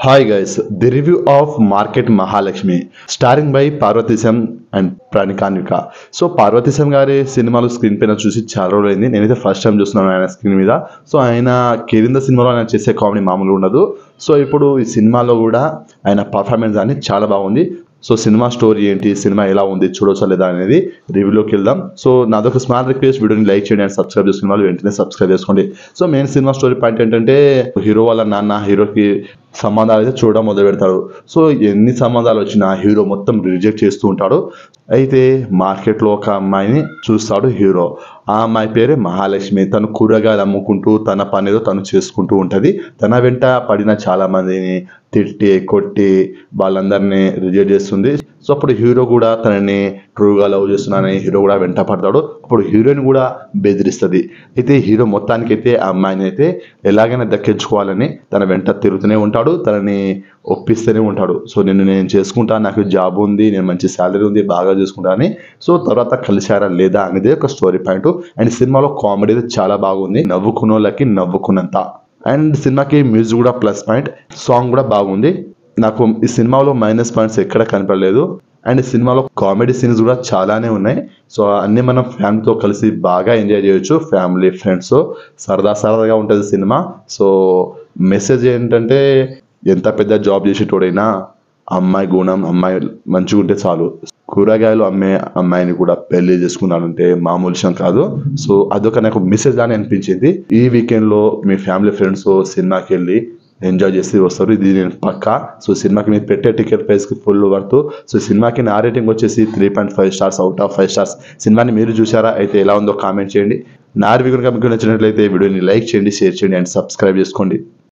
Hi guys, the review of Market Mahalakshmi, starring by Parvatisam and Pranikanvika. So Parvateesam గారి సినిమాలు screen పైన చూసి చాలా రోజులైంది. నేనైతే ఫస్ట్ టైం చూస్తున్నాను ఆయన స్క్రీన్ మీద. సో ఆయన కేరింద సినిమాలో ఆయన చేసే కామెడీ మామూలు ఉండదు. సో ఇప్పుడు ఈ సినిమాలో కూడా ఆయన పర్ఫార్మెన్స్ అని చాలా బాగుంది. సో సినిమా స్టోరీ ఏంటి, సినిమా ఎలా ఉంది, చూడొచ్చా లేదా అనేది రివ్యూలోకి వెళ్దాం. సో నాదొక స్మాల్ రిక్వెస్ట్, వీడియోని లైక్ చేయండి అండ్ సబ్స్క్రైబ్ చేసుకునే వాళ్ళు వెంటనే సబ్స్క్రైబ్ చేసుకోండి. So main cinema story point ఏంటంటే హీరో వాళ్ళ నాన్న హీరోకి సంబంధాలు అయితే చూడడం మొదలు పెడతాడు. సో ఎన్ని సంబంధాలు వచ్చినా హీరో మొత్తం రిజెక్ట్ చేస్తూ ఉంటాడు. అయితే మార్కెట్లో ఒక అమ్మాయిని చూస్తాడు హీరో. ఆ అమ్మాయి పేరే మహాలక్ష్మి. తను కూరగాయలు అమ్ముకుంటూ తన పని ఏదో తను చేసుకుంటూ ఉంటుంది. తన వెంట పడిన చాలా మందిని తిట్టి కొట్టి వాళ్ళందరినీ రిజెక్ట్ చేస్తుంది. సో అప్పుడు హీరో కూడా తనని ట్రూగా లవ్ చేస్తున్నానని హీరో కూడా వెంట పడతాడు. అప్పుడు హీరోయిన్ కూడా బెదిరిస్తుంది. అయితే హీరో మొత్తానికి అయితే ఆ అమ్మాయిని అయితే ఎలాగైనా దక్కించుకోవాలని తన వెంట తిరుగుతూనే ఉంటాడు, తనని ఒప్పిస్తూనే ఉంటాడు. సో నేను చేసుకుంటా, నాకు జాబ్ ఉంది, నేను మంచి శాలరీ ఉంది, బాగా చూసుకుంటా అని. సో తర్వాత కలిశారా లేదా అనేది ఒక స్టోరీ పాయింట్. అండ్ సినిమాలో కామెడీ అయితే చాలా బాగుంది, నవ్వుకున్న వాళ్ళకి నవ్వుకున్నంత. అండ్ సినిమాకి మ్యూజిక్ కూడా ప్లస్ పాయింట్, సాంగ్ కూడా బాగుంది. నాకు ఈ సినిమాలో మైనస్ పాయింట్స్ ఎక్కడ కనపడలేదు. అండ్ సినిమాలో కామెడీ సీన్స్ కూడా చాలానే ఉన్నాయి. సో అన్నీ మనం ఫ్యామిలీతో కలిసి బాగా ఎంజాయ్ చేయొచ్చు, ఫ్యామిలీ ఫ్రెండ్స్. సరదాగా ఉంటుంది సినిమా. సో మెసేజ్ ఏంటంటే ఎంత పెద్ద జాబ్ చేసేటోడైనా అమ్మాయి గుణం, అమ్మాయి మంచిగా ఉంటే చాలు. కూరగాయలు అమ్మే అమ్మాయిని కూడా పెళ్లి చేసుకున్నాడంటే మామూలు విషయం కాదు. సో అదొక నాకు మెసేజ్ అని అనిపించింది. ఈ వీకెండ్లో మీ ఫ్యామిలీ ఫ్రెండ్స్ సినిమాకి వెళ్ళి ఎంజాయ్ చేసి వస్తారు, ఇది నేను పక్కా. సో సినిమాకి మీరు పెట్టే టికెట్ ప్రైస్కి ఫుల్ వర్త్. సో సినిమాకి నా రేటింగ్ వచ్చేసి 3.5 స్టార్స్ అవుట్ ఆఫ్ 5 స్టార్స్. సినిమాని మీరు చూసారా? అయితే ఎలా ఉందో కామెంట్ చేయండి. నా రివ్యూ కనుక మీకు నచ్చినట్లయితే వీడియోని లైక్ చేయండి, షేర్ చేయండి అండ్ సబ్స్క్రైబ్ చేసుకోండి.